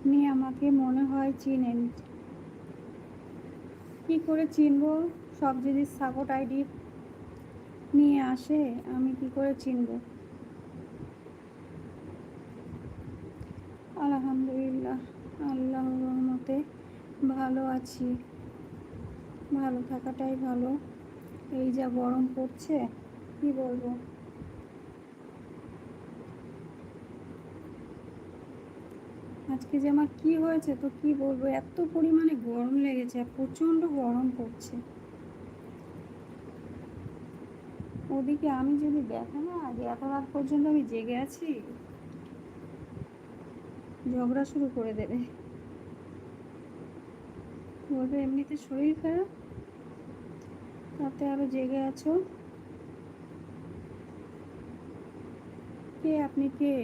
আপনি আমাকে মনে হয় চিনেন। কি করে চিনবো? সব যদি সাপোর্ট আইডি নিয়ে আসে, আমি কি করে চিনবো? আলহামদুলিল্লাহ, আল্লাহর রহমতে ভালো আছি। ভালো থাকাটাই ভালো। এই যা গরম পড়ছে, কি বলবো। আজকে যে আমার কি হয়েছে তো কি বলবো, এত পরিমাণে গরম লেগেছে, প্রচণ্ড গরম পড়ছে। ওদিকে আমি যদি দেখে না যে এত রাত পর্যন্ত আমি জেগে আছি, ঝগড়া শুরু করে দেবে। বলবে এমনিতে শরীর খারাপ, তাতে আরো জেগে আছো। কে আপনি? কে?